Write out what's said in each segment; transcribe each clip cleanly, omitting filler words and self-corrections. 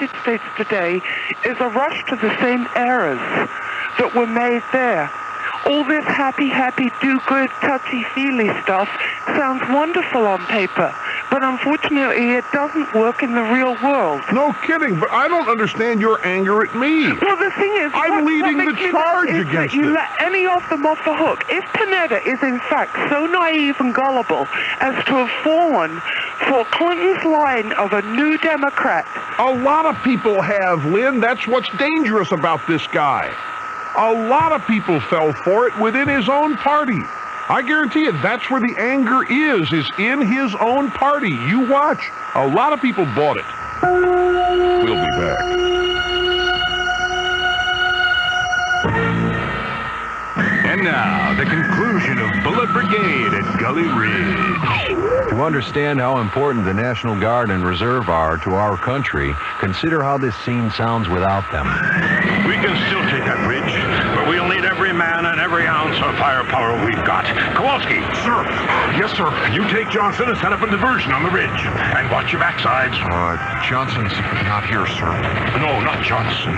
United States today is a rush to the same errors that were made there. All this happy, do-good, touchy-feely stuff sounds wonderful on paper, but unfortunately it doesn't work in the real world. No kidding, but I don't understand your anger at me. Well, the thing is, I'm leading the charge against you it. let any of them off the hook. If Panetta is in fact so naive and gullible as to have fallen for Clinton's line of a new Democrat. A lot of people have, Lynn. That's what's dangerous about this guy. A lot of people fell for it within his own party. I guarantee you that's where the anger is in his own party. You watch. A lot of people bought it. We'll be back. And now, the conclusion of Bullet Brigade at Gully Ridge. To understand how important the National Guard and Reserve are to our country, consider how this scene sounds without them. We can still take that bridge, but we'll need every man and every ounce of firepower we've got. Kowalski. Sir. Yes, sir. You take Johnson and set up a diversion on the ridge. And watch your backsides. Johnson's not here, sir. No, not Johnson.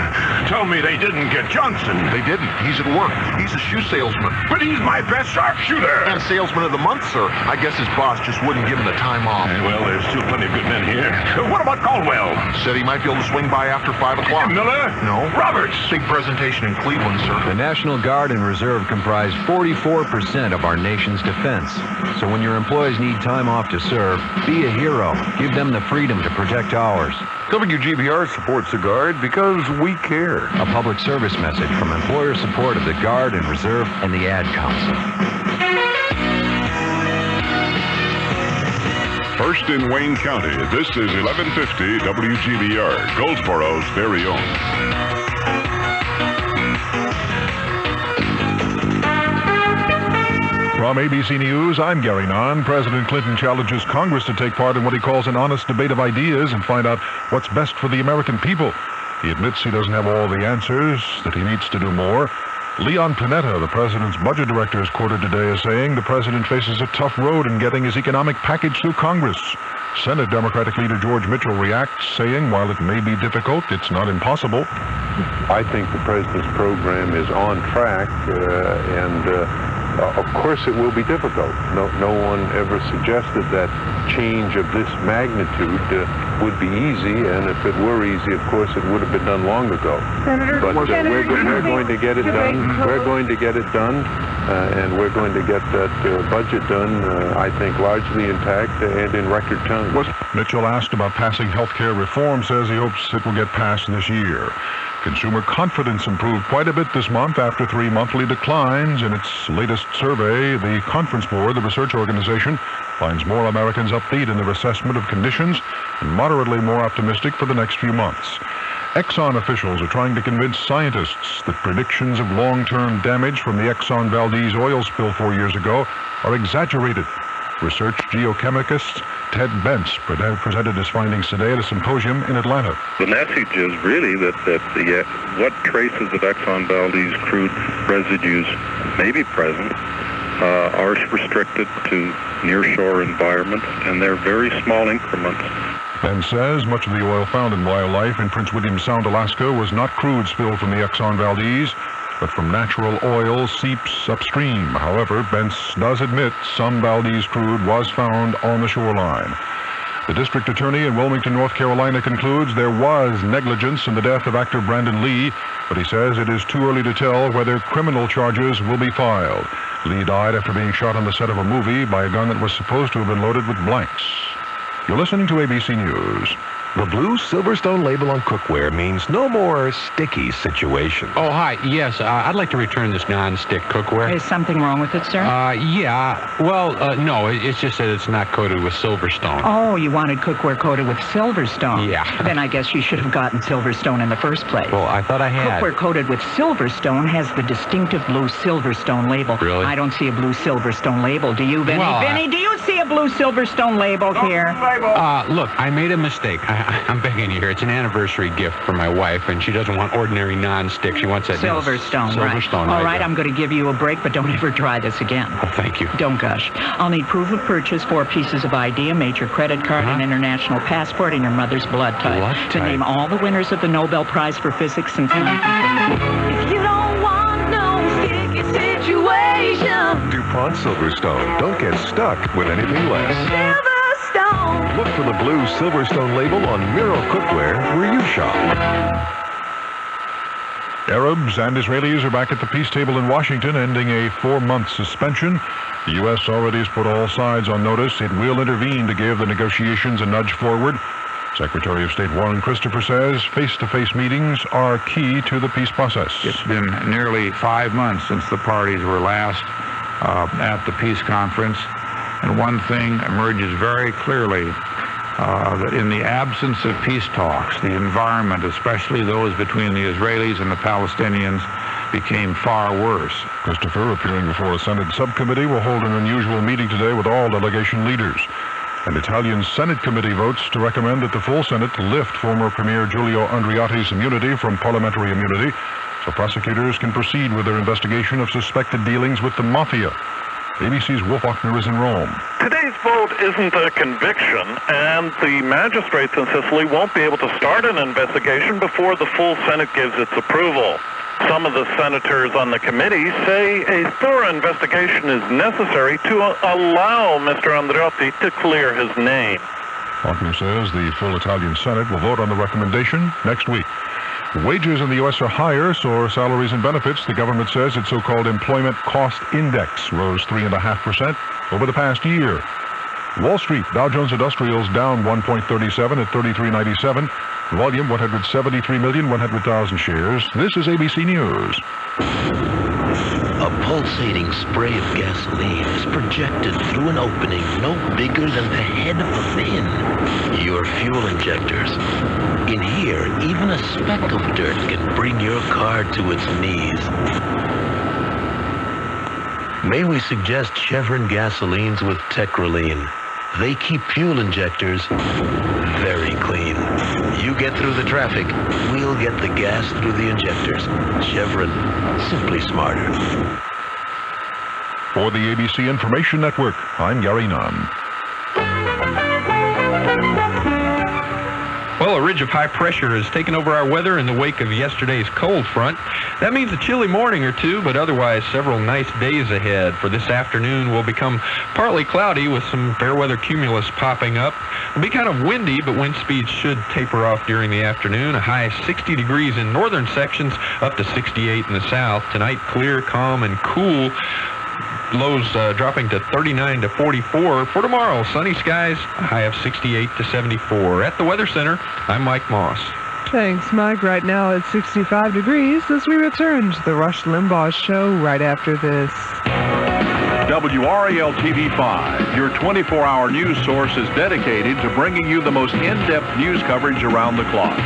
Tell me they didn't get Johnson. They didn't. He's at work. He's a shoe salesman. But he's my best sharpshooter. And salesman of the month, sir. I guess his boss just wouldn't give him the time off. Well, there's still plenty of good men here. What about Caldwell? Said he might be able to swing by after 5 o'clock. Miller? No. Roberts? Big presentation in Cleveland, sir. The National Guard and Reserve comprise 44% of our nation's defense. So when your employees need time off to serve, be a hero. Give them the freedom to protect ours. WGBR supports the Guard because we care. A public service message from employer support of the Guard and Reserve and the Ad Council. First in Wayne County, this is 1150 WGBR, Goldsboro's very own. From ABC News, I'm Gary Nahn. President Clinton challenges Congress to take part in what he calls an honest debate of ideas and find out what's best for the American people. He admits he doesn't have all the answers, that he needs to do more. Leon Panetta, the president's budget director, is quoted today as saying the president faces a tough road in getting his economic package through Congress. Senate Democratic leader George Mitchell reacts, saying while it may be difficult, it's not impossible. I think the president's program is on track, of course it will be difficult. No one ever suggested that change of this magnitude would be easy, and if it were easy, of course it would have been done long ago. Senator, but we're going to get it done. We're going to get it done, and we're going to get that budget done, I think, largely intact and in record time. Mitchell, asked about passing health care reform, says he hopes it will get passed this year. Consumer confidence improved quite a bit this month after 3 monthly declines. In its latest survey, the Conference Board, the research organization, finds more Americans upbeat in their assessment of conditions and moderately more optimistic for the next few months. Exxon officials are trying to convince scientists that predictions of long-term damage from the Exxon Valdez oil spill 4 years ago are exaggerated. Research geochemist Ted Bentz presented his findings today at a symposium in Atlanta. The message is really that what traces of Exxon Valdez crude residues may be present are restricted to near-shore environments, and they're very small increments. Ben says much of the oil found in wildlife in Prince William Sound, Alaska, was not crude spilled from the Exxon Valdez, but from natural oil seeps upstream. However, Bentz does admit some Valdez crude was found on the shoreline. The district attorney in Wilmington, North Carolina, concludes there was negligence in the death of actor Brandon Lee, but he says it is too early to tell whether criminal charges will be filed. Lee died after being shot on the set of a movie by a gun that was supposed to have been loaded with blanks. You're listening to ABC News. The blue Silverstone label on cookware means no more sticky situations. Oh, hi. Yes, I'd like to return this non-stick cookware. Is something wrong with it, sir? Yeah. Well, no, it's just that it's not coated with Silverstone. Oh, you wanted cookware coated with Silverstone. Yeah. Then I guess you should have gotten Silverstone in the first place. Well, I thought I had. Cookware coated with Silverstone has the distinctive blue Silverstone label. Really? I don't see a blue Silverstone label. Do you, Vinny? Well, Vinny, do you see a blue Silverstone label here. Look, I made a mistake. I'm begging you here. It's an anniversary gift for my wife, and she doesn't want ordinary non-stick. She wants that Silverstone, right. Silverstone, All right, yeah. I'm going to give you a break, but don't ever try this again. Oh, thank you. Don't gush. I'll need proof of purchase, 4 pieces of ID, a major credit card, an international passport, and your mother's blood type. To name all the winners of the Nobel Prize for Physics since 1950. If you don't want no sticky situation, DuPont Silverstone. Don't get stuck with anything less. Silverstone. Look for the blue Silverstone label on Miro Cookware where you shop. Arabs and Israelis are back at the peace table in Washington, ending a 4-month suspension. The U.S. already has put all sides on notice. It will intervene to give the negotiations a nudge forward. Secretary of State Warren Christopher says face-to-face meetings are key to the peace process. It's been nearly 5 months since the parties were last at the peace conference, and one thing emerges very clearly, that in the absence of peace talks, the environment, especially those between the Israelis and the Palestinians, became far worse. Christopher, appearing before a Senate subcommittee, will hold an unusual meeting today with all delegation leaders. An Italian Senate committee votes to recommend that the full Senate lift former Premier Giulio Andreotti's immunity from parliamentary immunity so prosecutors can proceed with their investigation of suspected dealings with the mafia. ABC's Wolf Ochner is in Rome. Today's vote isn't a conviction, and the magistrates in Sicily won't be able to start an investigation before the full Senate gives its approval. Some of the senators on the committee say a thorough investigation is necessary to allow Mr. Andreotti to clear his name. Ochner says the full Italian Senate will vote on the recommendation next week. Wages in the U.S. are higher, so are salaries and benefits. The government says its so-called employment cost index rose 3.5% over the past year. Wall Street, Dow Jones Industrials down 1.37 at 33.97. Volume 173,100,000 shares. This is ABC News. A pulsating spray of gasoline is projected through an opening no bigger than the head of a pin. Your fuel injectors. In here, even a speck of dirt can bring your car to its knees. May we suggest Chevron gasolines with Tetraline? They keep fuel injectors very clean. You get through the traffic, we'll get the gas through the injectors. Chevron, simply smarter. For the ABC Information Network, I'm Gary Nunn. Well, a ridge of high pressure has taken over our weather in the wake of yesterday's cold front. That means a chilly morning or two, but otherwise several nice days ahead. For this afternoon will become partly cloudy with some fair weather cumulus popping up. It'll be kind of windy, but wind speeds should taper off during the afternoon. A high 60 degrees in northern sections, up to 68 in the south. Tonight, clear, calm, and cool. Lows dropping to 39 to 44. For tomorrow, sunny skies, a high of 68 to 74. At the Weather Center, I'm Mike Moss. Thanks, Mike. Right now it's 65 degrees as we return to the Rush Limbaugh Show right after this. WRAL-TV 5, your 24-hour news source, is dedicated to bringing you the most in-depth news coverage around the clock.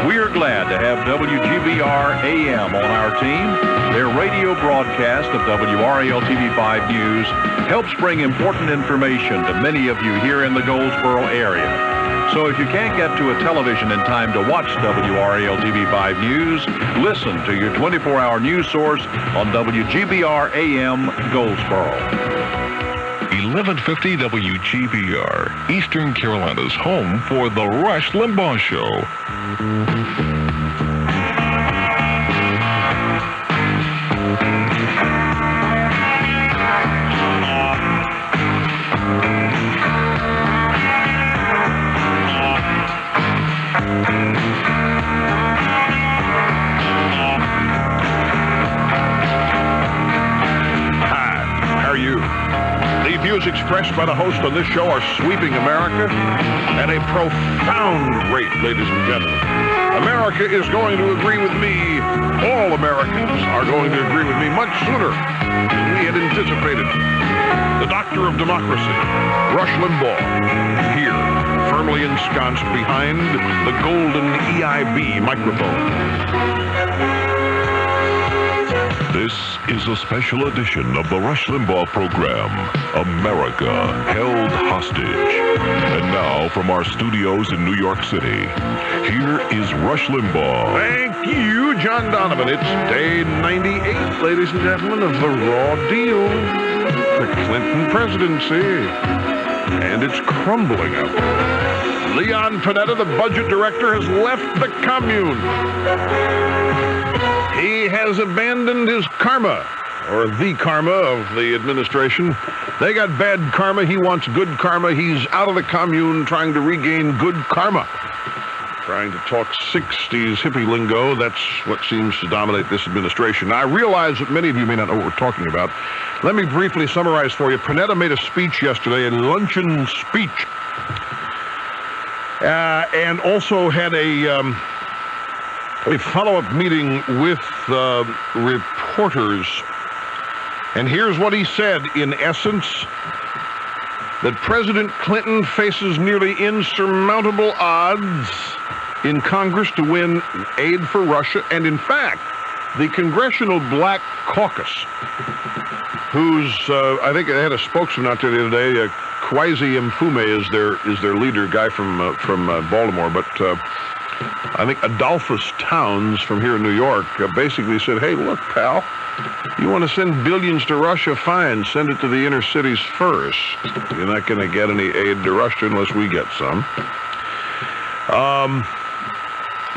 We are glad to have WGBR AM on our team. Their radio broadcast of WRAL-TV 5 News helps bring important information to many of you here in the Goldsboro area. So if you can't get to a television in time to watch WRAL-TV 5 News, listen to your 24-hour news source on WGBR AM Goldsboro. 1150 WGBR, Eastern Carolina's home for the Rush Limbaugh Show. The views expressed by the host on this show are sweeping America at a profound rate, ladies and gentlemen. America is going to agree with me. All Americans are going to agree with me much sooner than we had anticipated. The doctor of democracy, Rush Limbaugh, here, firmly ensconced behind the golden EIB microphone. This is a special edition of the Rush Limbaugh program, America Held Hostage. And now, from our studios in New York City, here is Rush Limbaugh. Thank you, John Donovan. It's day 98, ladies and gentlemen, of the raw deal. The Clinton presidency. And it's crumbling out there. Leon Panetta, the budget director, has left the commune. He has abandoned his karma, or the karma of the administration. They got bad karma. He wants good karma. He's out of the commune trying to regain good karma. Trying to talk 60s hippie lingo. That's what seems to dominate this administration. Now, I realize that many of you may not know what we're talking about. Let me briefly summarize for you. Panetta made a speech yesterday, a luncheon speech, and also had a follow-up meeting with reporters. And here's what he said, in essence, that President Clinton faces nearly insurmountable odds in Congress to win aid for Russia. And in fact, the Congressional Black Caucus, who's, I think they had a spokesman out there the other day, Kwesi Mfume is their leader, guy from Baltimore, but I think Adolphus Towns from here in New York basically said, hey, look, pal, you want to send billions to Russia? Fine, send it to the inner cities first. You're not going to get any aid to Russia unless we get some.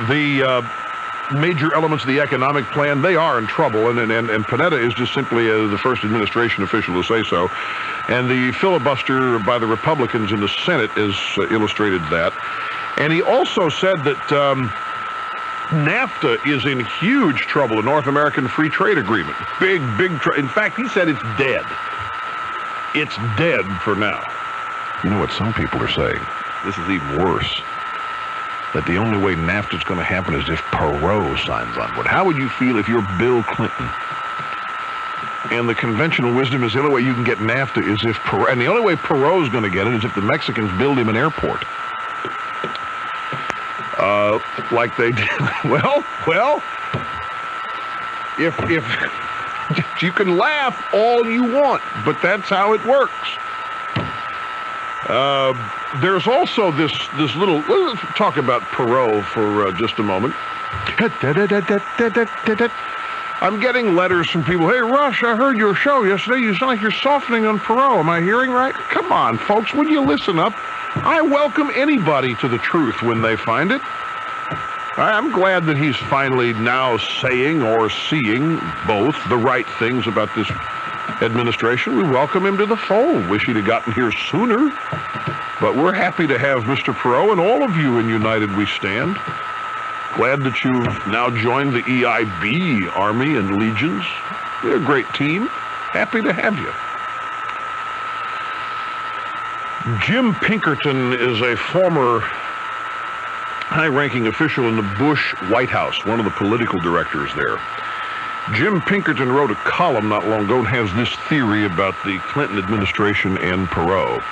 The major elements of the economic plan, they are in trouble, and Panetta is just simply the first administration official to say so. And the filibuster by the Republicans in the Senate has illustrated that. And he also said that NAFTA is in huge trouble, the North American Free Trade Agreement. Big trouble. In fact, he said it's dead. It's dead for now. You know what some people are saying? This is even worse. That the only way NAFTA is going to happen is if Perot signs on board. How would you feel if you're Bill Clinton? And the conventional wisdom is the only way you can get NAFTA is if Perot, and the only way Perot's going to get it is if the Mexicans build him an airport. Like they did. Well, if you can laugh all you want, but that's how it works. There's also this little, let's talk about Perot for just a moment. I'm getting letters from people, hey, Rush, I heard your show yesterday. You sound like you're softening on Perot. Am I hearing right? Come on, folks, would you listen up? I welcome anybody to the truth when they find it. I'm glad that he's finally now saying or seeing both the right things about this administration. We welcome him to the fold. Wish he'd have gotten here sooner. But we're happy to have Mr. Perot and all of you in United We Stand. Glad that you've now joined the EIB Army and Legions. You're a great team. Happy to have you. Jim Pinkerton is a former high-ranking official in the Bush White House, one of the political directors there. Jim Pinkerton wrote a column not long ago and has this theory about the Clinton administration and Perot.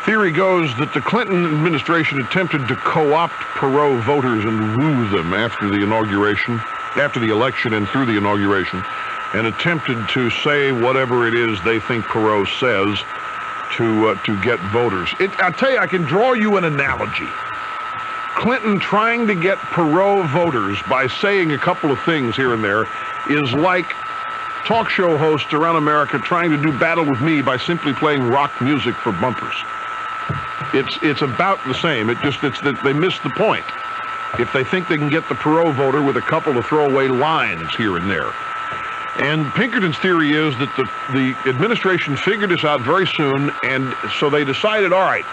Theory goes that the Clinton administration attempted to co-opt Perot voters and woo them after the election and through the inauguration, and attempted to say whatever it is they think Perot says to get voters. I'll tell you, I can draw you an analogy. Clinton trying to get Perot voters by saying a couple of things here and there is like talk show hosts around America trying to do battle with me by simply playing rock music for bumpers. It's about the same. It's that they miss the point. If they think they can get the Perot voter with a couple of throwaway lines here and there. And Pinkerton's theory is that the administration figured this out very soon, and so they decided, all right,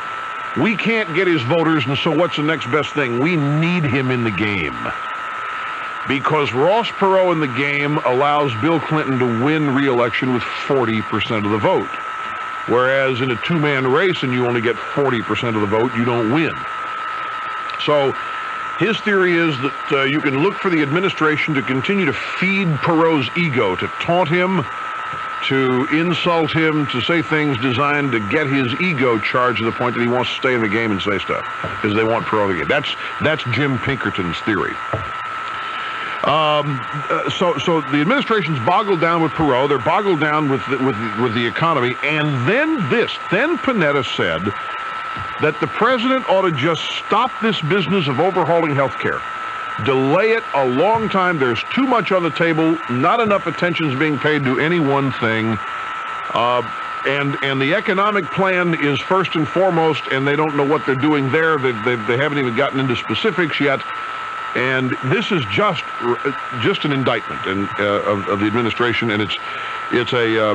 we can't get his voters, and so what's the next best thing? We need him in the game. Because Ross Perot in the game allows Bill Clinton to win re-election with 40% of the vote. Whereas in a two-man race and you only get 40% of the vote, you don't win. So his theory is that you can look for the administration to continue to feed Perot's ego, to taunt him, to insult him, to say things designed to get his ego charged to the point that he wants to stay in the game and say stuff, because they want Perot in the game. That's Jim Pinkerton's theory. So the administration's boggled down with Perot. They're boggled down with the economy. And then Panetta said that the president ought to just stop this business of overhauling health care. Delay it a long time. There's too much on the table. Not enough attention is being paid to any one thing. And the economic plan is first and foremost, and they don't know what they're doing there. They haven't even gotten into specifics yet. And this is just an indictment of the administration, and it's a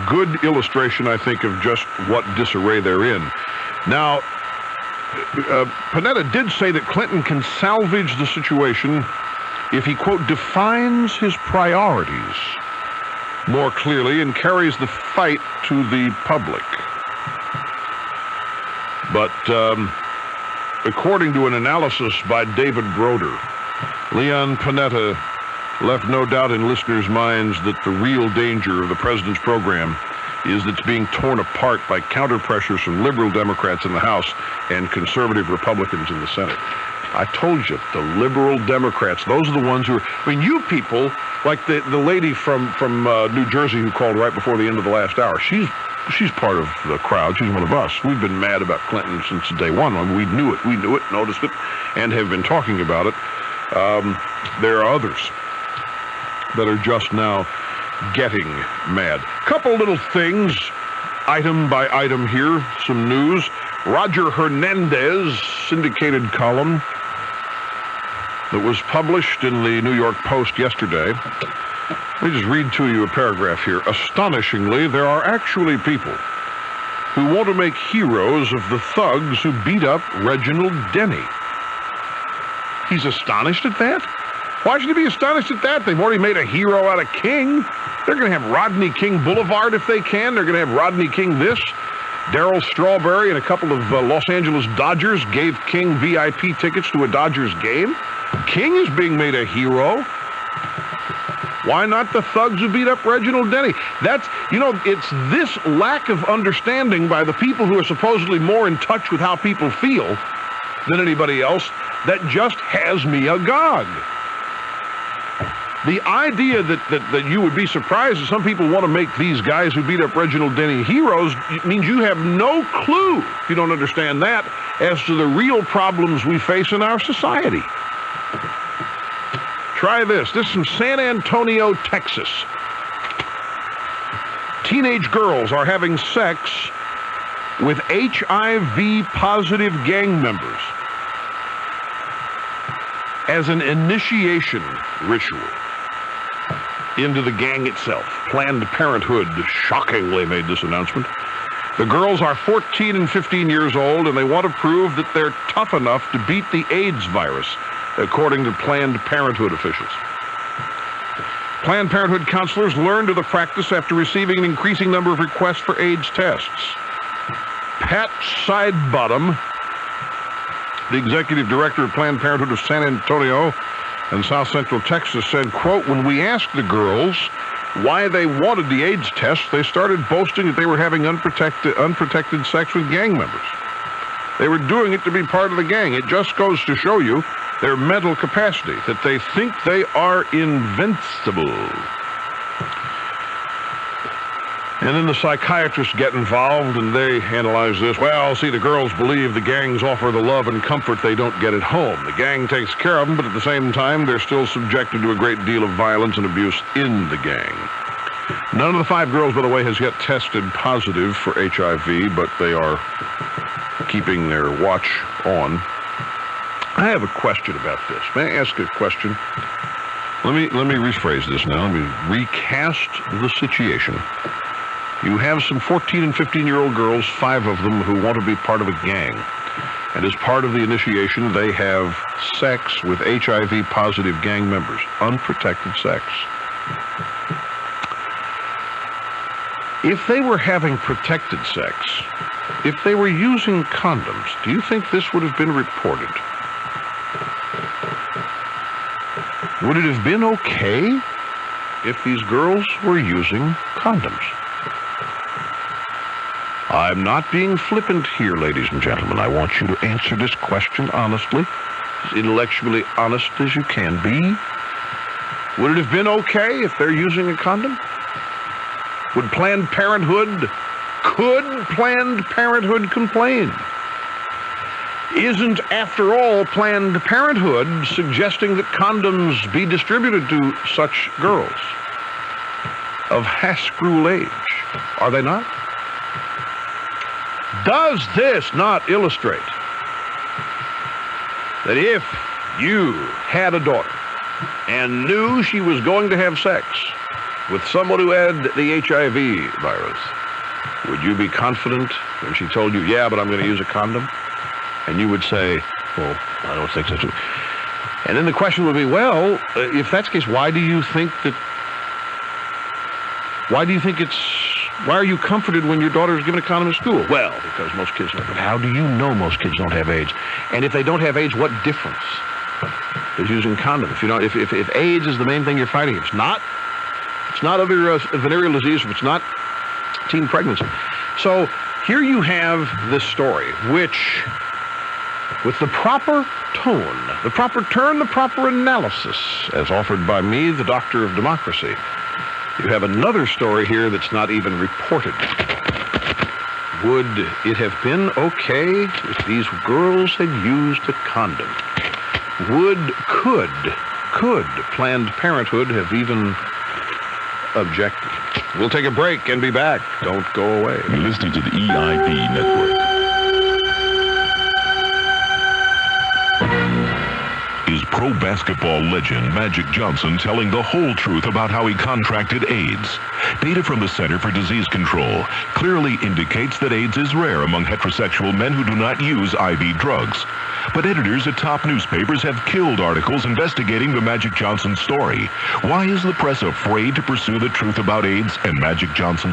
good illustration, I think, of just what disarray they're in. Now, Panetta did say that Clinton can salvage the situation if he, quote, defines his priorities more clearly and carries the fight to the public. But according to an analysis by David Broder, Leon Panetta left no doubt in listeners' minds that the real danger of the president's program is that it's being torn apart by counter-pressures from liberal Democrats in the House and conservative Republicans in the Senate. I told you, the liberal Democrats, those are the ones who are, I mean, you people, like the lady from New Jersey who called right before the end of the last hour, she's part of the crowd. She's one of us. We've been mad about Clinton since day one. I mean, we knew it, noticed it, and have been talking about it. There are others that are just now getting mad. Couple little things, item by item here, some news. Roger Hernandez syndicated column that was published in the New York Post yesterday. Let me just read to you a paragraph here. Astonishingly, there are actually people who want to make heroes of the thugs who beat up Reginald Denny. He's astonished at that? Why should he be astonished at that? They've already made a hero out of King. They're going to have Rodney King Boulevard if they can. They're going to have Rodney King this. Darryl Strawberry and a couple of Los Angeles Dodgers gave King VIP tickets to a Dodgers game. King is being made a hero. Why not the thugs who beat up Reginald Denny? That's, it's this lack of understanding by the people who are supposedly more in touch with how people feel than anybody else that just has me agog. The idea that you would be surprised that some people want to make these guys who beat up Reginald Denny heroes means you have no clue, if you don't understand that, as to the real problems we face in our society. Try this. This is from San Antonio, Texas. Teenage girls are having sex with HIV-positive gang members as an initiation ritual into the gang itself. Planned Parenthood shockingly made this announcement. The girls are 14 and 15 years old, and they want to prove that they're tough enough to beat the AIDS virus, according to Planned Parenthood officials. Planned Parenthood counselors learned of the practice after receiving an increasing number of requests for AIDS tests. Pat Sidebottom, the executive director of Planned Parenthood of San Antonio and South Central Texas, said, quote, when we asked the girls why they wanted the AIDS test, they started boasting that they were having unprotected sex with gang members. They were doing it to be part of the gang. It just goes to show you their mental capacity, that they think they are invincible. And then the psychiatrists get involved and they analyze this. Well, see, the girls believe the gangs offer the love and comfort they don't get at home. The gang takes care of them, but at the same time, they're still subjected to a great deal of violence and abuse in the gang. None of the 5 girls, by the way, has yet tested positive for HIV, but they are keeping their watch on. I have a question about this. May I ask a question? Let me rephrase this now. Let me recast the situation. You have some 14 and 15-year-old girls, 5 of them, who want to be part of a gang. And as part of the initiation, they have sex with HIV-positive gang members. Unprotected sex. If they were having protected sex, if they were using condoms, do you think this would have been reported? Would it have been okay if these girls were using condoms? I'm not being flippant here, ladies and gentlemen. I want you to answer this question honestly. as intellectually honest as you can be? Would it have been okay if they're using a condom? Could Planned Parenthood complain? Isn't, after all, Planned Parenthood suggesting that condoms be distributed to such girls of half-school age? Are they not? Does this not illustrate that if you had a daughter and knew she was going to have sex with someone who had the HIV virus, would you be confident when she told you, yeah, but I'm going to use a condom? And you would say, well, I don't think so. And then the question would be, well, if that's the case, why are you comforted when your daughter is given a condom in school? Well, because most kids don't. But how do you know most kids don't have AIDS? And if they don't have AIDS, what difference is using condom? If AIDS is the main thing you're fighting, it's not other venereal disease, if it's not teen pregnancy. So here you have this story, which, with the proper tone, the proper turn, the proper analysis, as offered by me, the doctor of democracy, you have another story here that's not even reported. Would it have been okay if these girls had used a condom? Could Planned Parenthood have even objected? We'll take a break and be back. Don't go away. You're listening to the EIB Network. Is pro basketball legend Magic Johnson telling the whole truth about how he contracted AIDS? Data from the Center for Disease Control clearly indicates that AIDS is rare among heterosexual men who do not use IV drugs. But editors at top newspapers have killed articles investigating the Magic Johnson story. Why is the press afraid to pursue the truth about AIDS and Magic Johnson?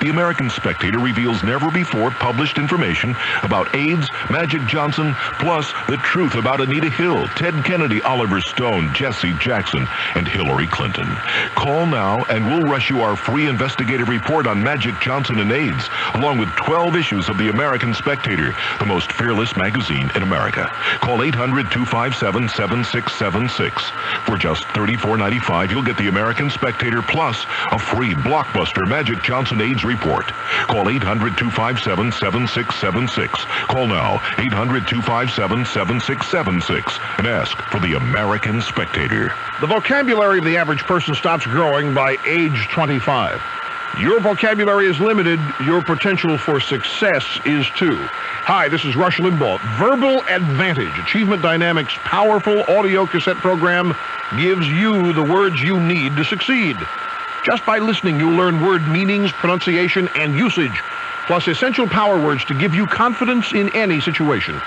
The American Spectator reveals never-before published information about AIDS, Magic Johnson, plus the truth about Anita Hill, Ted Kennedy, Oliver Stone, Jesse Jackson, and Hillary Clinton. Call now and we'll rush you our free investigative report on Magic Johnson and AIDS, along with 12 issues of the American Spectator, the most fearless magazine in America. Call 800-257-7676. For just $34.95, you'll get the American Spectator plus a free blockbuster Magic Johnson AIDS report. Call 800-257-7676. Call now, 800-257-7676, and ask for the American Spectator. The vocabulary of the average person stops growing by age 25. Your vocabulary is limited. Your potential for success is too. Hi, this is Rush Limbaugh. Verbal Advantage, Achievement Dynamics' powerful audio cassette program, gives you the words you need to succeed. Just by listening, you'll learn word meanings, pronunciation, and usage, plus essential power words to give you confidence in any situation.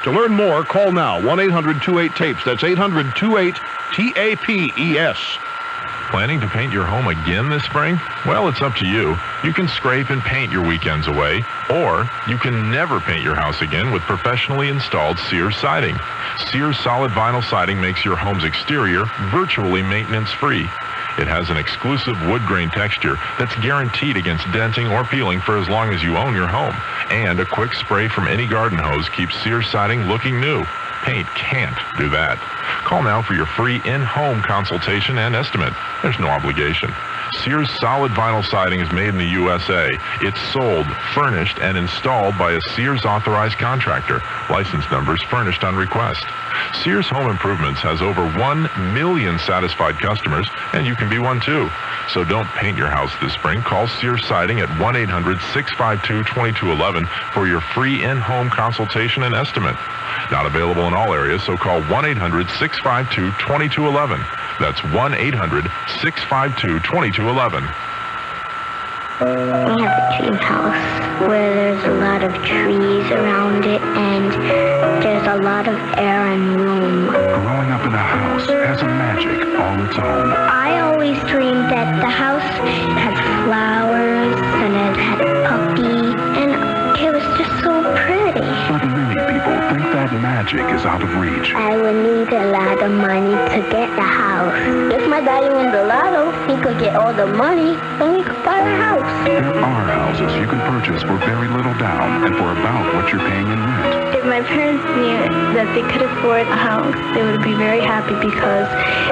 To learn more, call now, 1-800-28-TAPES. That's 800-28-TAPES. Planning to paint your home again this spring? Well, it's up to you. You can scrape and paint your weekends away, or you can never paint your house again with professionally installed Sears siding. Sears solid vinyl siding makes your home's exterior virtually maintenance-free. It has an exclusive wood grain texture that's guaranteed against denting or peeling for as long as you own your home. And a quick spray from any garden hose keeps Sears siding looking new. Paint can't do that. Call now for your free in-home consultation and estimate. There's no obligation. Sears solid vinyl siding is made in the USA. It's sold, furnished, and installed by a Sears authorized contractor. License numbers furnished on request. Sears Home Improvements has over 1 million satisfied customers, and you can be one too. So don't paint your house this spring. Call Sears Siding at 1-800-652-2211 for your free in-home consultation and estimate. Not available in all areas, so call 1-800-652-2211. That's 1-800-652-2211. We have a dream house where there's a lot of trees around it and there's a lot of air and room. Growing up in a house has a magic all its own. I always dreamed that the house had flowers and it had a puppy and it was just so pretty. But many people think that magic is out of reach. I would need a lot of money to get the house. If my daddy wins the lotto, he could get all the money and we could buy a house. There are houses you can purchase for very little down and for about what you're paying in rent. If my parents knew that if they could afford a house, they would be very happy because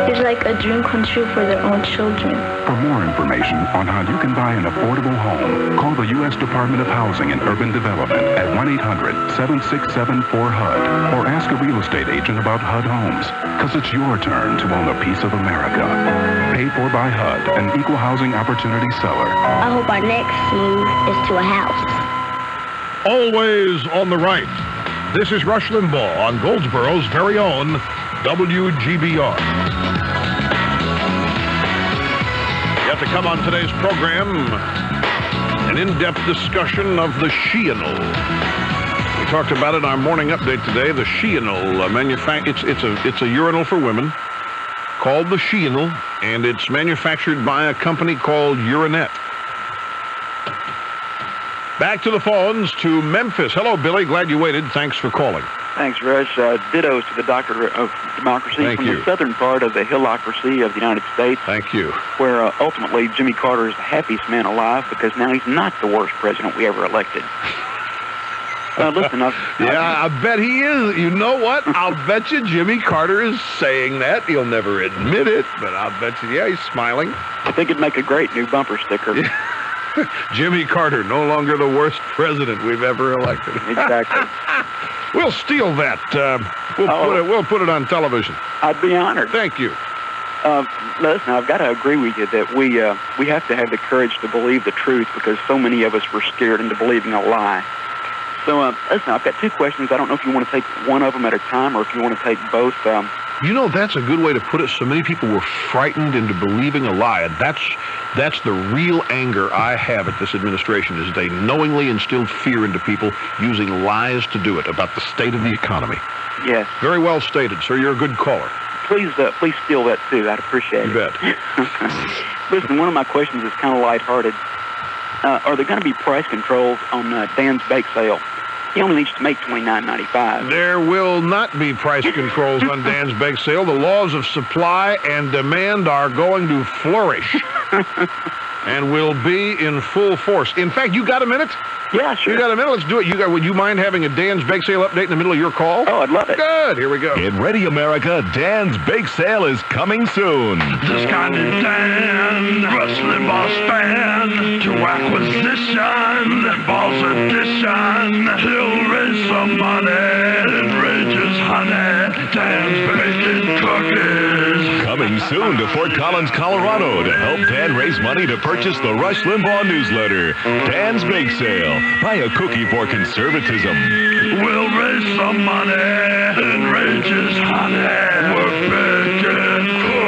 it's like a dream come true for their own children. For more information on how you can buy an affordable home, call the U.S. Department of Housing and Urban Development at 1-800-767-4HUD or ask a real estate agent about HUD Homes, because it's your turn to own a piece of America. Paid for by HUD, an equal housing opportunity seller. I hope our next move is to a house. Always on the right. This is Rush Limbaugh on Goldsboro's very own WGBR. Yet to come on today's program, an in-depth discussion of the Sheanal. We talked about it in our morning update today. The Sheanal it's a urinal for women called the Sheanal, and it's manufactured by a company called Urinet. Back to the phones to Memphis. Hello, Billy. Glad you waited. Thanks for calling. Thanks, Rush. Dittos to the Doctor of Democracy Thank from you. the southern part of the hillocracy of the United States. Thank you. Where ultimately Jimmy Carter is the happiest man alive because now he's not the worst president we ever elected. Listen, I bet he is. You know what? I'll bet you Jimmy Carter is saying that. He'll never admit it, but I'll bet you, he's smiling. I think it'd make a great new bumper sticker. Jimmy Carter, no longer the worst president we've ever elected. Exactly. We'll steal that. We'll put it on television. I'd be honored. Thank you. Listen, I've got to agree with you that we have to have the courage to believe the truth because so many of us were scared into believing a lie. So, listen, I've got two questions. I don't know if you want to take one of them at a time or if you want to take both. You know, that's a good way to put it. So many people were frightened into believing a lie. And that's the real anger I have at this administration, is they knowingly instilled fear into people using lies to do it about the state of the economy. Yes. Very well stated, sir. You're a good caller. Please steal that, too. I'd appreciate it. You bet. Listen, one of my questions is kind of lighthearted. Are there going to be price controls on Dan's bake sale? He only needs to make $29.95. There will not be price controls on Dan's bake sale. The laws of supply and demand are going to flourish and will be in full force. In fact, you got a minute? Yeah, sure. You got a minute? Let's do it. Would you mind having a Dan's bake sale update in the middle of your call? Oh, I'd love it. Good. Here we go. Get ready, America. Dan's bake sale is coming soon. This kind of Dan, Rush Limbaugh's fan, to acquisition, Limbaugh's edition. He'll raise some money, enrage his honey, Dan's baking cookies. Coming soon to Fort Collins, Colorado, to help Dan raise money to purchase the Rush Limbaugh newsletter, Dan's Bake Sale. Buy a cookie for conservatism. We'll raise some money, enrage his honey, we're baking cookies.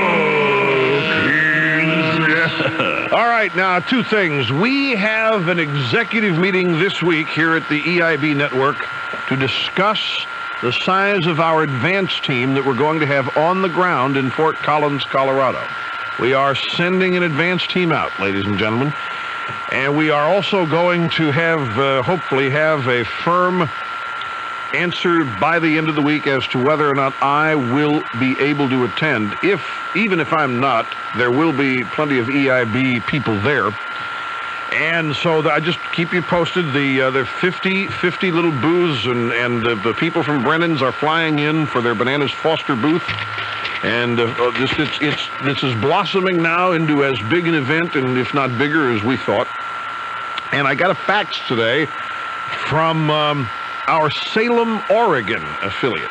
All right, now, two things. We have an executive meeting this week here at the EIB Network to discuss the size of our advance team that we're going to have on the ground in Fort Collins, Colorado. We are sending an advance team out, ladies and gentlemen. And we are also going to hopefully have a firm answer by the end of the week as to whether or not I will be able to attend. Even if I'm not, there will be plenty of EIB people there. And so I just keep you posted. There are 50 little booths, and the people from Brennan's are flying in for their Bananas Foster booth. And this is blossoming now into as big an event, and if not bigger, as we thought. And I got a fax today from our Salem, Oregon affiliate.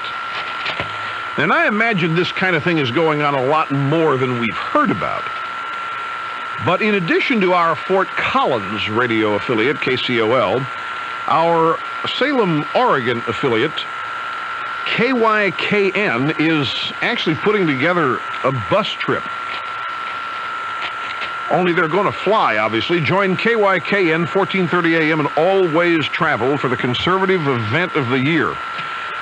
And I imagine this kind of thing is going on a lot more than we've heard about. But in addition to our Fort Collins radio affiliate, KCOL, our Salem, Oregon affiliate, KYKN, is actually putting together a bus trip. Only they're going to fly, obviously. Join KYKN, 14:30 a.m. and always travel for the conservative event of the year.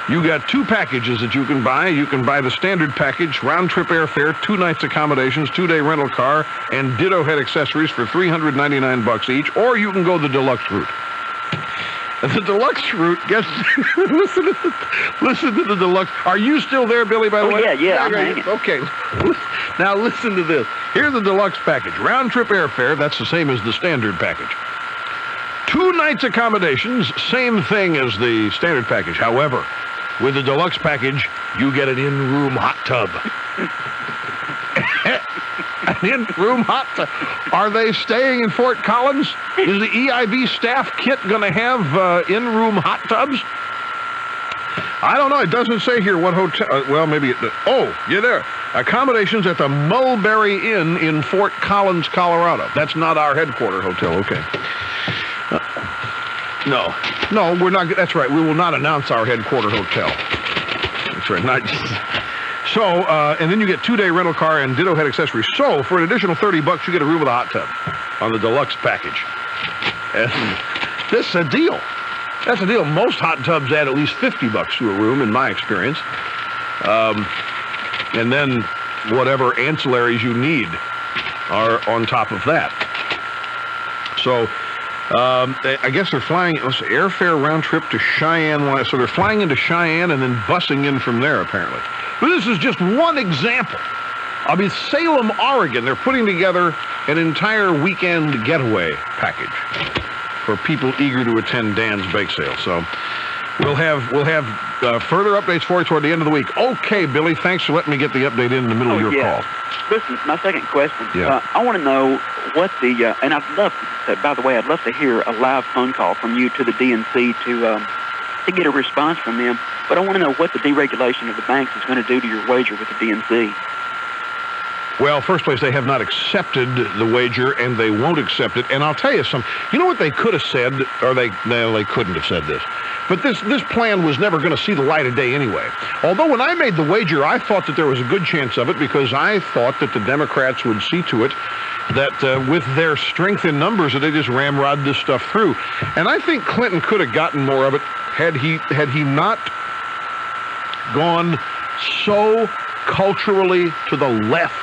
You got two packages that you can buy. You can buy the standard package, round-trip airfare, 2 nights accommodations, 2-day rental car, and ditto head accessories for $399 each, or you can go the deluxe route. The deluxe route gets... listen to the deluxe... Are you still there, Billy, by the way? Yeah, I'm hanging. Okay. Now listen to this. Here's the deluxe package. Round-trip airfare, that's the same as the standard package. 2 nights accommodations, same thing as the standard package. However, With the deluxe package, you get an in-room hot tub. An in-room hot tub. Are they staying in Fort Collins? Is the EIB staff kit going to have in-room hot tubs? I don't know. It doesn't say here what hotel. Well, maybe it. Oh, you're there. Accommodations at the Mulberry Inn in Fort Collins, Colorado. That's not our headquarter hotel. Okay. No, we're not. That's right. We will not announce our headquarter hotel. That's right. Not. So, and then you get 2-day rental car and ditto head accessories. So, for an additional $30, you get a room with a hot tub on the deluxe package. And this is a deal. That's a deal. Most hot tubs add at least $50 to a room, in my experience. And then whatever ancillaries you need are on top of that. So, I guess they're flying, airfare round trip to Cheyenne. So they're flying into Cheyenne and then busing in from there, apparently. But this is just one example. I mean, Salem, Oregon, they're putting together an entire weekend getaway package for people eager to attend Dan's bake sale. So we'll have further updates for you toward the end of the week. Okay, Billy, thanks for letting me get the update in the middle of your call. Listen, my second question. Yeah. I want to know what the, and I'd love to, by the way, I'd love to hear a live phone call from you to the DNC to get a response from them. But I want to know what the deregulation of the banks is going to do to your wager with the DNC. Well, first place, they have not accepted the wager, and they won't accept it. And I'll tell you something. You know what they could have said, or they couldn't have said this. But this plan was never going to see the light of day anyway. Although when I made the wager, I thought that there was a good chance of it because I thought that the Democrats would see to it that with their strength in numbers, that they just ramrod this stuff through. And I think Clinton could have gotten more of it had he not gone so culturally to the left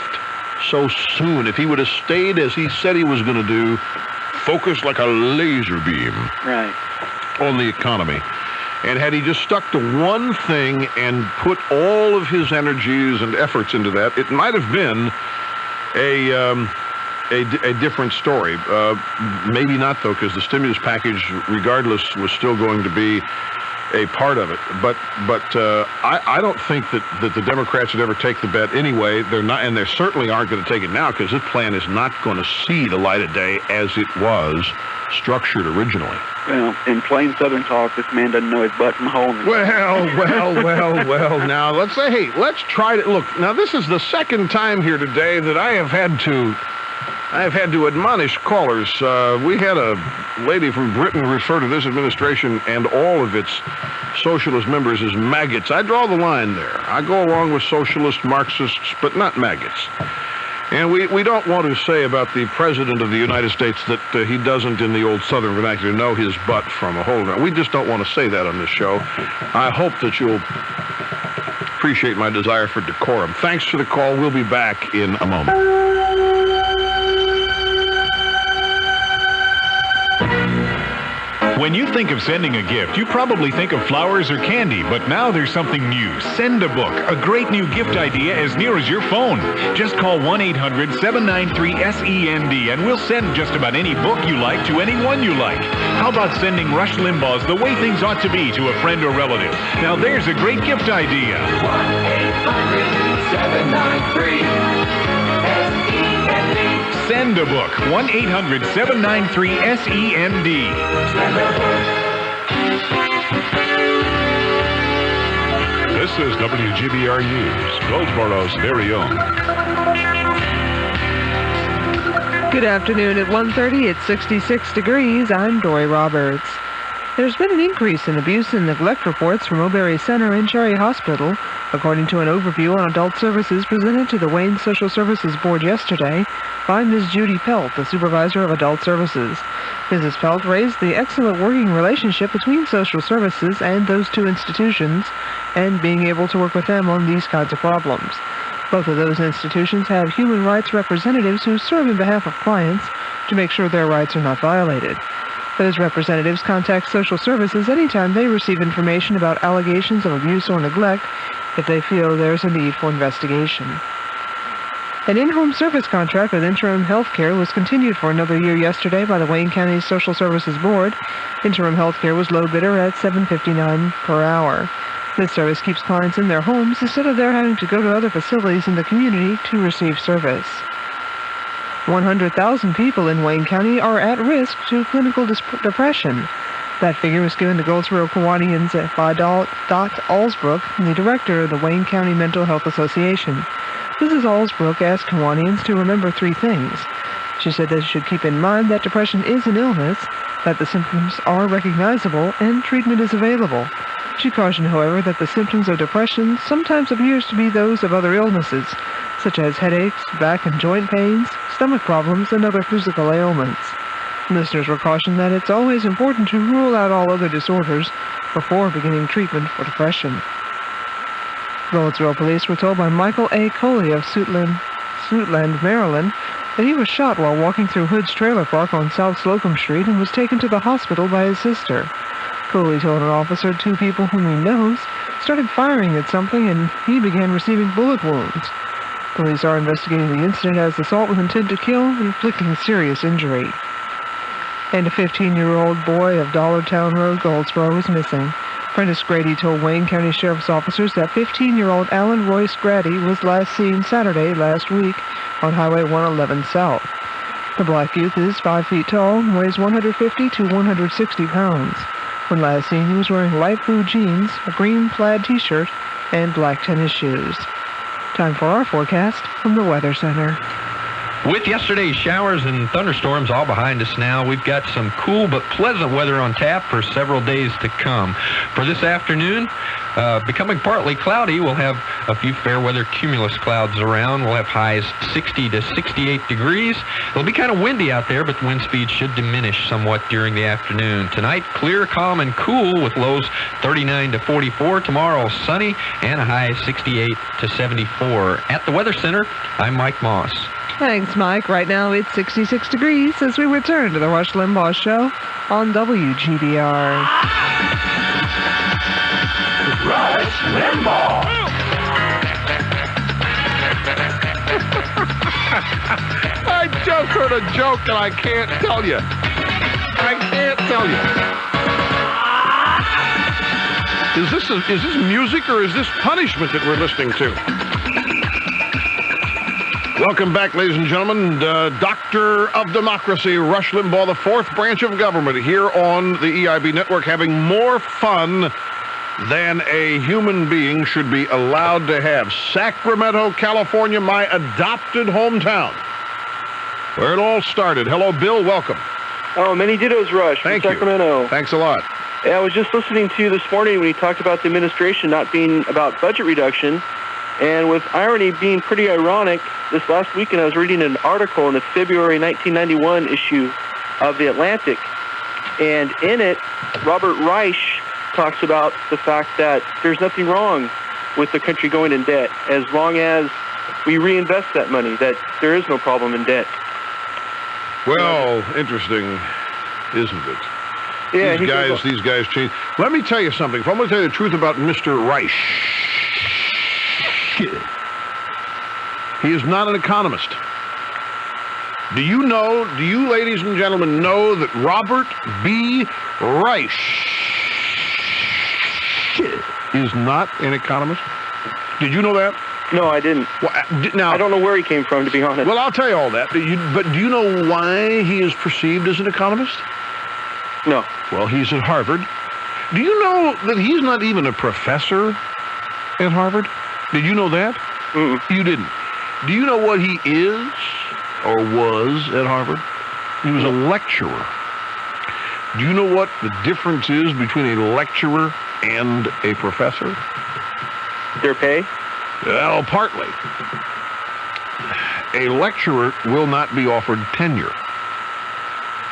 so soon. If he would have stayed as he said he was going to do, focused like a laser beam on the economy, and had he just stuck to one thing and put all of his energies and efforts into that, it might have been a different story. Maybe not, though, because the stimulus package, regardless, was still going to be a part of it. But I don't think that the Democrats would ever take the bet anyway. They're not, and they certainly aren't going to take it now because this plan is not going to see the light of day as it was structured originally. Well, in plain Southern talk, this man doesn't know his butt from hole. Well. Now, let's try to look. Now, this is the second time here today that I have had to admonish callers. We had a lady from Britain refer to this administration and all of its socialist members as maggots. I draw the line there. I go along with socialist Marxists, but not maggots. And we don't want to say about the President of the United States that he doesn't, in the old Southern vernacular, know his butt from a hole. We just don't want to say that on this show. I hope that you'll appreciate my desire for decorum. Thanks for the call. We'll be back in a moment. When you think of sending a gift, you probably think of flowers or candy, but now there's something new. Send a book, a great new gift idea as near as your phone. Just call 1-800-793-SEND and we'll send just about any book you like to anyone you like. How about sending Rush Limbaugh's The Way Things Ought to Be to a friend or relative? Now there's a great gift idea. 1-800-793-SEND. Send a book. 1-800-793-SEND. This is WGBR News, Goldsboro's very own. Good afternoon. At 1:30, it's 66 degrees. I'm Dory Roberts. There's been an increase in abuse and neglect reports from Oberry Center and Cherry Hospital, according to an overview on adult services presented to the Wayne Social Services Board yesterday by Ms. Judy Pelt, the supervisor of adult services. Mrs. Pelt raised the excellent working relationship between social services and those two institutions and being able to work with them on these kinds of problems. Both of those institutions have human rights representatives who serve in behalf of clients to make sure their rights are not violated. Those representatives contact social services anytime they receive information about allegations of abuse or neglect if they feel there's a need for investigation. An in-home service contract with Interim Healthcare was continued for another year yesterday by the Wayne County Social Services Board. Interim Healthcare was low bidder at $7.59 per hour. This service keeps clients in their homes instead of their having to go to other facilities in the community to receive service. 100,000 people in Wayne County are at risk to clinical depression. That figure was given to Goldsboro Kewanians by Dot Allsbrook, the director of the Wayne County Mental Health Association. Mrs. Allsbrook asked Kewanians to remember 3 things. She said they should keep in mind that depression is an illness, that the symptoms are recognizable, and treatment is available. She cautioned, however, that the symptoms of depression sometimes appears to be those of other illnesses, such as headaches, back and joint pains, stomach problems, and other physical ailments. Listeners were cautioned that it's always important to rule out all other disorders before beginning treatment for depression. Goldsboro police were told by Michael A. Coley of Suitland, Maryland, that he was shot while walking through Hood's trailer park on South Slocum Street and was taken to the hospital by his sister. Coley told an officer 2 people whom he knows started firing at something and he began receiving bullet wounds. Police are investigating the incident as assault with intent to kill, inflicting serious injury. And a 15-year-old boy of Dollartown Road, Goldsboro, is missing. Prentice Grady told Wayne County Sheriff's officers that 15-year-old Alan Royce Grady was last seen Saturday last week on Highway 111 South. The black youth is 5 feet tall and weighs 150 to 160 pounds. When last seen, he was wearing light blue jeans, a green plaid t-shirt, and black tennis shoes. Time for our forecast from the Weather Center. With yesterday's showers and thunderstorms all behind us now, we've got some cool but pleasant weather on tap for several days to come. For this afternoon, becoming partly cloudy, we'll have a few fair weather cumulus clouds around. We'll have highs 60 to 68 degrees. It'll be kind of windy out there, but the wind speed should diminish somewhat during the afternoon. Tonight, clear, calm, and cool with lows 39 to 44. Tomorrow, sunny and a high 68 to 74. At the Weather Center, I'm Mike Moss. Thanks, Mike. Right now it's 66 degrees as we return to the Rush Limbaugh Show on WGBR. Rush Limbaugh. I just heard a joke and I can't tell you. I can't tell you. Is this music or is this punishment that we're listening to? Welcome back, ladies and gentlemen. Doctor of Democracy, Rush Limbaugh, the 4th branch of government, here on the EIB Network, having more fun than a human being should be allowed to have. Sacramento, California, my adopted hometown, where it all started. Hello, Bill. Welcome. Oh, many dittos, Rush. Thank you. Sacramento. Thanks a lot. Yeah, I was just listening to you this morning when you talked about the administration not being about budget reduction. And with irony being pretty ironic, this last weekend I was reading an article in the February 1991 issue of The Atlantic. And in it, Robert Reich talks about the fact that there's nothing wrong with the country going in debt as long as we reinvest that money, that there is no problem in debt. Well, interesting, isn't it? Yeah, these guys change. Let me tell you something. If I'm going to tell you the truth about Mr. Reich, he is not an economist. Do you ladies and gentlemen, know that Robert B. Reich is not an economist? Did you know that? No, I didn't. Well, now, I don't know where he came from, to be honest. Well, I'll tell you all that. But do you know why he is perceived as an economist? No. Well, he's at Harvard. Do you know that he's not even a professor at Harvard? Did you know that? Mm-mm. You didn't. Do you know what he is or was at Harvard? He was a lecturer. Do you know what the difference is between a lecturer and a professor? Their pay? Well, partly. A lecturer will not be offered tenure.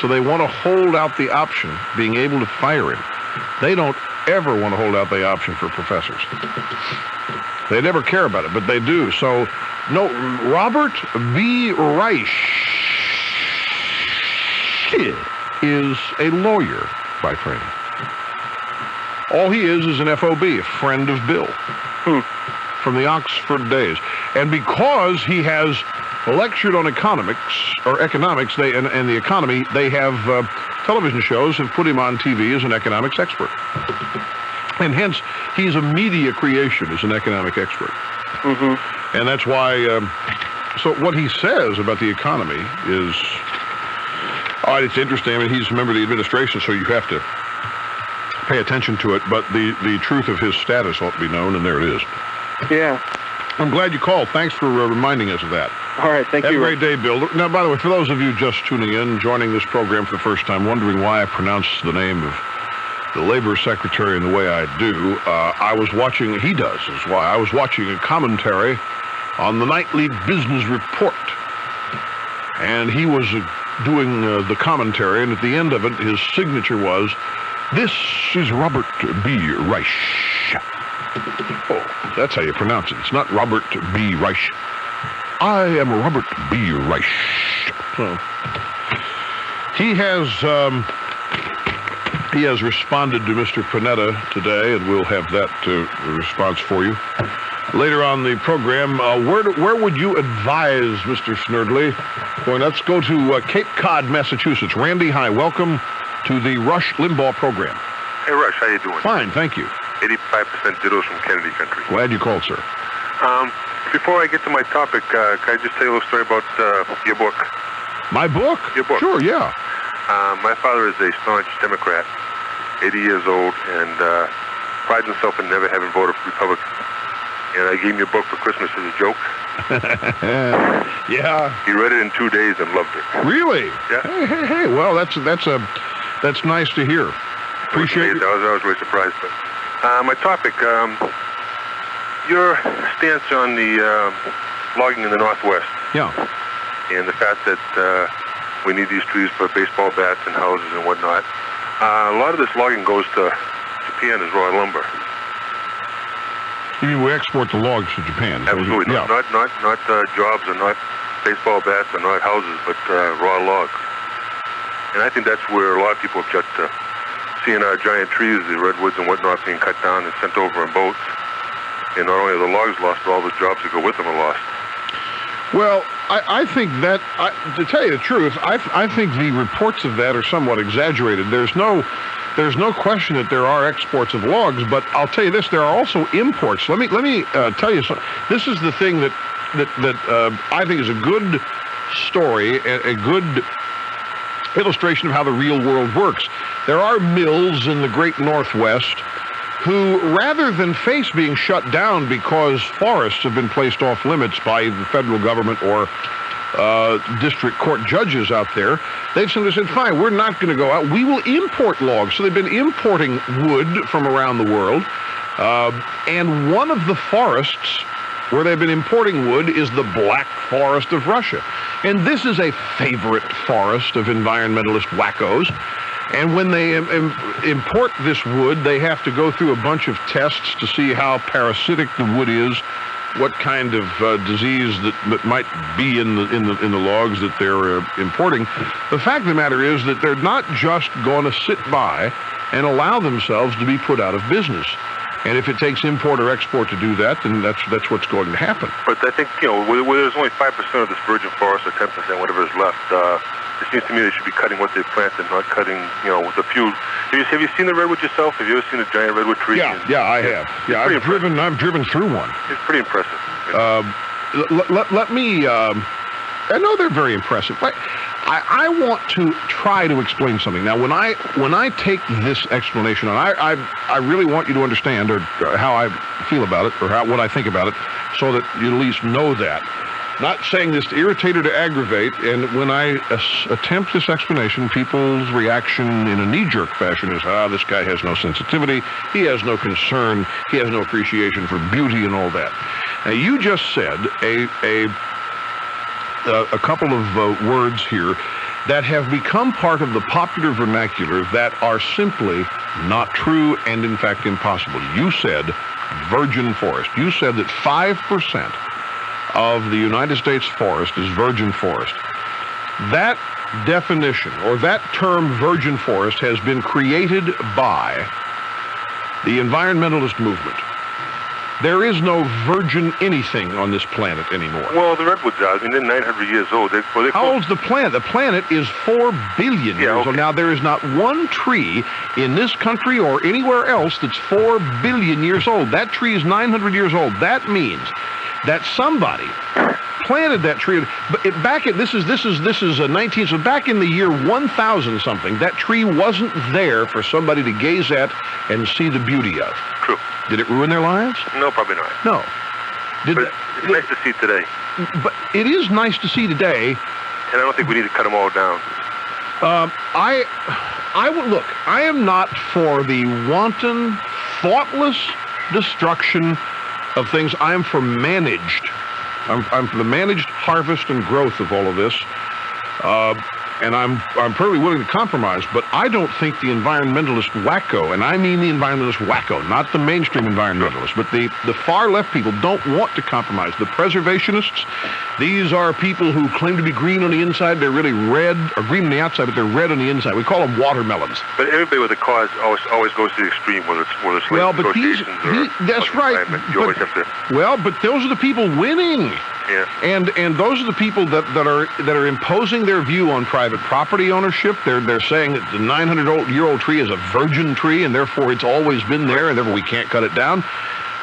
So they want to hold out the option, being able to fire him. They don't ever want to hold out the option for professors. They never care about it, but they do. So, no, Robert B. Reich is a lawyer by training. All he is an FOB, a friend of Bill, from the Oxford days. And because he has lectured on economics, and the economy, they have television shows have put him on TV as an economics expert. And hence, he's a media creation as an economic expert. Mm-hmm. And that's why, so what he says about the economy is, it's interesting. I mean, he's a member of the administration, so you have to pay attention to it. But the truth of his status ought to be known, and there it is. Yeah. I'm glad you called. Thanks for reminding us of that. All right, thank you. Have a great day, Bill. Now, by the way, for those of you just tuning in, joining this program for the first time, wondering why I pronounce the name of the Labor Secretary in the way I do, I was watching a commentary on the nightly business report. And he was doing the commentary, and at the end of it, his signature was, "This is Robert B. Reich." Oh, that's how you pronounce it. It's not Robert B. Reich. I am Robert B. Reich. So, he has responded to Mr. Panetta today, and we'll have that response for you later on the program. Where would you advise, Mr. Snerdley? Well, let's go to Cape Cod, Massachusetts. Randy, hi. Welcome to the Rush Limbaugh program. Hey, Rush. How you doing? Fine, thank you. 85% dittos from Kennedy Country. Glad you called, sir. Before I get to my topic, can I just tell you a little story about your book? My book? Your book. Sure, yeah. My father is a staunch Democrat, 80 years old, and prides himself in never having voted Republican. And I gave him your book for Christmas as a joke. Yeah. He read it in 2 days and loved it. Really? Yeah. Hey. Well, that's nice to hear. Appreciate it. I was really surprised. But my topic, your stance on the logging in the Northwest. Yeah. And the fact that we need these trees for baseball bats and houses and whatnot. A lot of this logging goes to Japan as raw lumber. You mean we export the logs to Japan? Absolutely. Yeah. Not jobs or not baseball bats or not houses, but raw logs. And I think that's where a lot of people object to seeing our giant trees, the redwoods and whatnot, being cut down and sent over in boats. And not only are the logs lost, but all the jobs that go with them are lost. Well, I think that, to tell you the truth, I think the reports of that are somewhat exaggerated. There's no question that there are exports of logs, but I'll tell you this: there are also imports. Let me tell you something. This is the thing that I think is a good story, a good illustration of how the real world works. There are mills in the great Northwest who, rather than face being shut down because forests have been placed off limits by the federal government or district court judges out there, they've simply said, fine, we're not going to go out. We will import logs. So they've been importing wood from around the world. And one of the forests where they've been importing wood is the Black Forest of Russia. And this is a favorite forest of environmentalist wackos. And when they import this wood, they have to go through a bunch of tests to see how parasitic the wood is, what kind of disease that might be in the logs that they're importing. The fact of the matter is that they're not just going to sit by and allow themselves to be put out of business. And if it takes import or export to do that, then that's what's going to happen. But I think, where there's only 5% of this virgin forest or 10%, whatever is left, it seems to me they should be cutting what they've planted, not cutting, with a few. Have you seen the redwood yourself? Have you ever seen a giant redwood tree? Yeah, I have. Yeah, I've driven through one. It's pretty impressive. Let me. I know they're very impressive. But I want to try to explain something. Now, when I take this explanation on, I really want you to understand or how I feel about it or what I think about it, so that you at least know that. Not saying this to irritate or to aggravate, and when I attempt this explanation, people's reaction in a knee-jerk fashion is, this guy has no sensitivity, he has no concern, he has no appreciation for beauty and all that. Now, you just said a couple of words here that have become part of the popular vernacular that are simply not true and, in fact, impossible. You said virgin forest. You said that 5% of the United States forest is virgin forest. That definition, or that term virgin forest, has been created by the environmentalist movement. There is no virgin anything on this planet anymore. Well, the redwoods are. I mean, they're 900 years old. How old's the planet? The planet is 4 billion years old. Now, there is not one tree in this country or anywhere else that's 4 billion years old. That tree is 900 years old. That means that somebody planted that tree. But back in this is 19. So back in the year 1000 something, that tree wasn't there for somebody to gaze at and see the beauty of. True. Did it ruin their lives? No, probably not. No. But it's nice to see today. But it is nice to see today. And I don't think we need to cut them all down. I would look. I am not for the wanton, thoughtless destruction of things. I am for managed. I'm for the managed harvest and growth of all of this. And I'm perfectly willing to compromise, but I don't think the environmentalist wacko, and I mean the environmentalist wacko, not the mainstream environmentalists, but the far left people don't want to compromise. The preservationists, these are people who claim to be green on the inside. They're really red, or green on the outside, but they're red on the inside. We call them watermelons. But everybody with a cause always goes to the extreme, whether it's well, but that's right. You always have to. Well, but those are the people winning. Yeah. And those are the people that are imposing their view on private property ownership. They're saying that the 900-year-old tree is a virgin tree, and therefore it's always been there, and therefore we can't cut it down.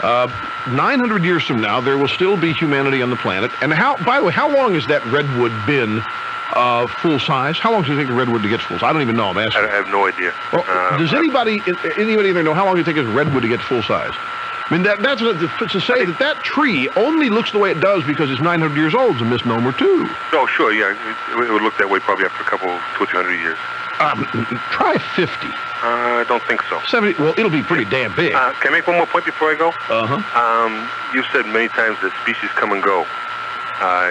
900 years from now, there will still be humanity on the planet. And by the way, how long has that redwood been full size? How long does it take a redwood to get full size? I don't even know. I'm asking. I have no idea. Well, does anybody there know how long it takes a redwood to get full size? I mean, that's to say that tree only looks the way it does because it's 900 years old is a misnomer, too. Oh, sure, yeah. It would look that way probably after a couple, 200 or 300 years. Try 50. I don't think so. 70, well, it'll be pretty damn big. Can I make one more point before I go? Uh-huh. You've said many times that species come and go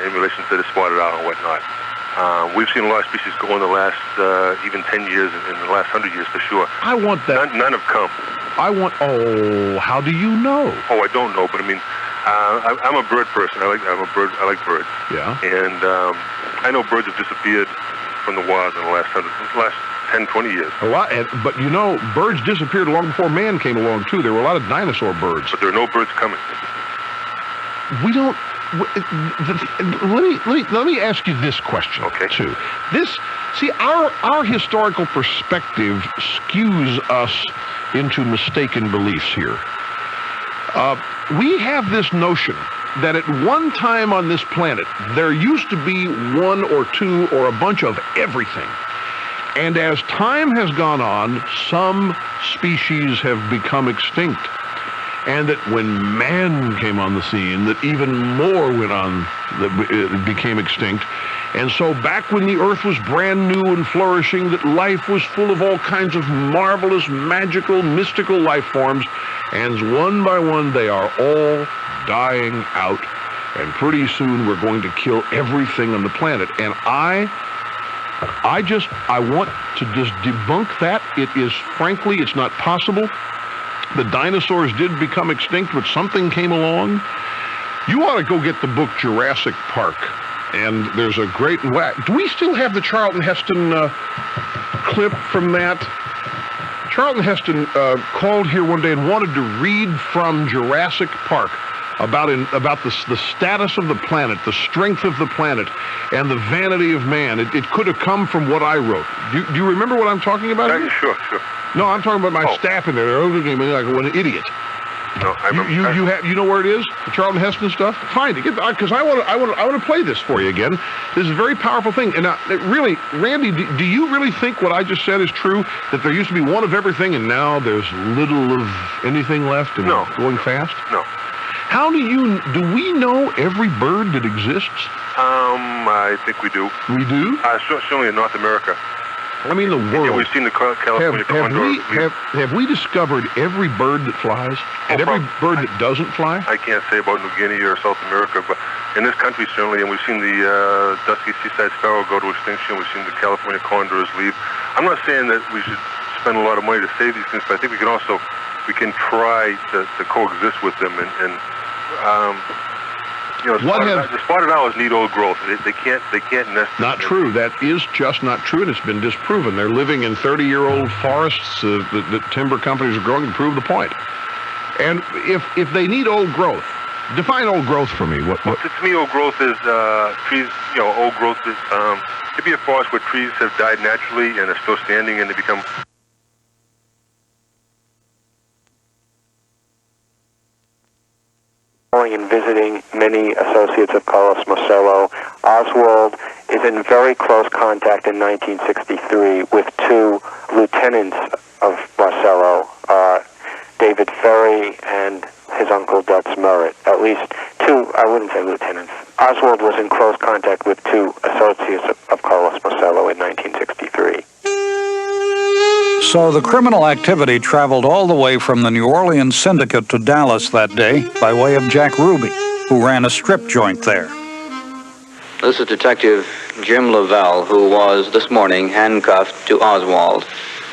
in relation to the spotted owl and whatnot. We've seen a lot of species go in the last even 10 years, in the last 100 years for sure. I want that. None have come. How do you know? Oh, I don't know, but I mean, I'm a bird person. I like birds. Yeah. And I know birds have disappeared from the wild in the last 10, 20 years. A lot, but you know, birds disappeared long before man came along too. There were a lot of dinosaur birds. But there are no birds coming. We don't. Let me ask you this question, too. Our historical perspective skews us into mistaken beliefs here. We have this notion that at one time on this planet, there used to be one or two or a bunch of everything. And as time has gone on, some species have become extinct. And that when man came on the scene, that even more went on, that became extinct. And so back when the earth was brand new and flourishing, that life was full of all kinds of marvelous, magical, mystical life forms. And one by one, they are all dying out. And pretty soon, we're going to kill everything on the planet. And I want to just debunk that. Frankly, it's not possible. The dinosaurs did become extinct, but something came along. You ought to go get the book Jurassic Park. And there's a great... Do we still have the Charlton Heston clip from that? Charlton Heston called here one day and wanted to read from Jurassic Park about the status of the planet, the strength of the planet, and the vanity of man. It could have come from what I wrote. Do you remember what I'm talking about? Sure. No, I'm talking about my staff in there. They're looking at me like an idiot. No, I remember. You know where it is? The Charlton Heston stuff? Find it, because I want to play this for you again. This is a very powerful thing. And really, Randy, do you really think what I just said is true? That there used to be one of everything, and now there's little of anything left, and going fast? No. How do we know every bird that exists? I think we do. We do? Certainly in North America. I mean, the world. Yeah, we've seen the California condor. Have we discovered every bird that flies and every bird that doesn't fly? I can't say about New Guinea or South America, but in this country certainly, and we've seen the dusky seaside sparrow go to extinction. We've seen the California condors leave. I'm not saying that we should spend a lot of money to save these things, but I think we can try to coexist with them and the spotted owls need old growth. They can't nest. Not true. That is just not true, and it's been disproven. They're living in 30-year-old forests that timber companies are growing to prove the point. And if they need old growth, define old growth for me. What? To me, old growth is trees. Old growth is could be a forest where trees have died naturally and are still standing, and they become. And visiting many associates of Carlos Marcello. Oswald is in very close contact in 1963 with two lieutenants of Marcello, David Ferry and his uncle Dutz Merritt. At least two, I wouldn't say lieutenants. Oswald was in close contact with two associates of Carlos Marcello in 1963. So the criminal activity traveled all the way from the New Orleans syndicate to Dallas that day by way of Jack Ruby, who ran a strip joint there. This is Detective Jim Lavelle, who was this morning handcuffed to Oswald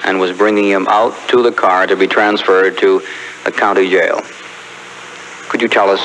and was bringing him out to the car to be transferred to the county jail. Could you tell us